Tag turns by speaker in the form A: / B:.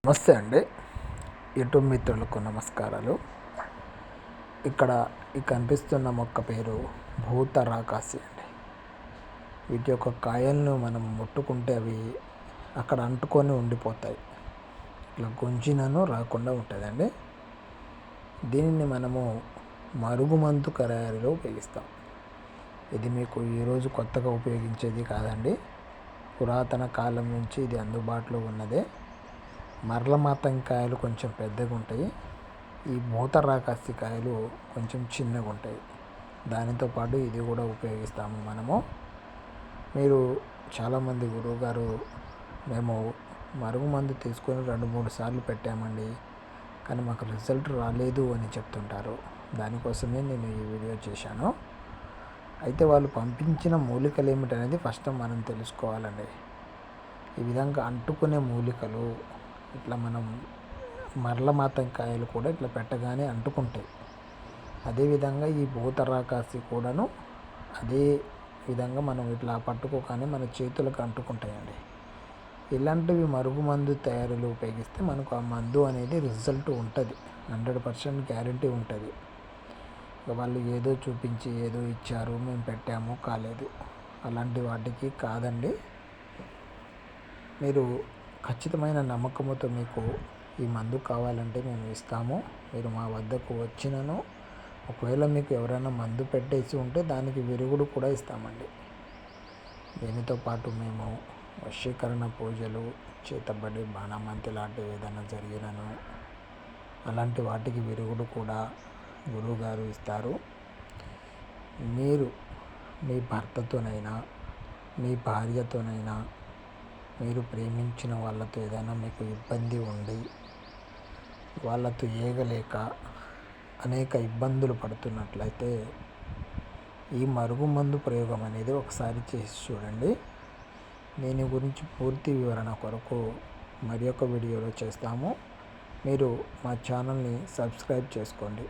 A: నమస్తే అండి. యూట్యూబ్ మిత్రులకు నమస్కారాలు. ఇక్కడ ఈ కనిపిస్తున్న మొక్క పేరు భూతరాకాసి అండి. వీటి యొక్క కాయలను మనం ముట్టుకుంటే అవి అక్కడ అంటుకొని ఉండిపోతాయి. ఇట్లా గుంజినను రాకుండా ఉంటుందండి. దీనిని మనము మరుగుమందు తయారీలో ఉపయోగిస్తాం. ఇది మీకు ఈరోజు కొత్తగా ఉపయోగించేది కాదండి. పురాతన కాలం నుంచి ఇది అందుబాటులో ఉన్నదే. మరలమాతం కాయలు కొంచెం పెద్దగా ఉంటాయి. ఈ భూతరాకాసి కాయలు కొంచెం చిన్నగా ఉంటాయి. దానితో పాటు ఇది కూడా ఉపయోగిస్తాము మనము. మీరు చాలామంది గురువుగారు మేము మరుగుమందు తీసుకొని 2-3 సార్లు పెట్టామండి, కానీ మాకు రిజల్ట్ రాలేదు అని చెప్తుంటారు. దానికోసమే నేను ఈ వీడియో చేశాను. అయితే వాళ్ళు పంపించిన మూలికలు ఏమిటనేది ఫస్ట్ మనం తెలుసుకోవాలండి. ఈ విధంగా అంటుకునే మూలికలు ఇట్లా మనం మరలమాతం కాయలు కూడా ఇట్లా పెట్టగానే అంటుకుంటాయి. అదేవిధంగా ఈ భూతరాకాసి కూడాను అదే విధంగా మనం ఇట్లా పట్టుకోగానే మన చేతులకు అంటుకుంటాయండి. ఇలాంటివి మరుగుమందు తయారీలో ఉపయోగిస్తే మనకు ఆ మందు అనేది రిజల్ట్ ఉంటుంది, 100% గ్యారంటీ ఉంటుంది. వాళ్ళు ఏదో చూపించి ఏదో ఇచ్చారు, మేము పెట్టాము, కాలేదు, అలాంటి వాటికి కాదండి. మీరు ఖచ్చితమైన నమ్మకంతో మీకు ఈ మందు కావాలంటే మేము ఇస్తాము. మీరు మా వద్దకు వచ్చినను ఒకవేళ మీకు ఎవరైనా మందు పెట్టేసి ఉంటే దానికి విరుగుడు కూడా ఇస్తామండి. దీనితో పాటు మేము వశీకరణ పూజలు, చేతబడి, బాణమంతి లాంటివి ఏదైనా జరిగినను అలాంటి వాటికి విరుగుడు కూడా గురువుగారు ఇస్తారు. మీరు మీ భర్తతోనైనా మీ భార్యతోనైనా మీరు ప్రేమించిన వాళ్ళతో ఏదైనా మీకు ఇబ్బంది ఉండి వాళ్ళతో ఏగలేక అనేక ఇబ్బందులు పడుతున్నట్లయితే ఈ మరుగుమందు ప్రయోగం అనేది ఒకసారి చేసి చూడండి. దీని గురించి పూర్తి వివరణ కొరకు మరి ఒక వీడియోలో చేస్తాము. మీరు మా ఛానల్ని సబ్స్క్రైబ్ చేసుకోండి.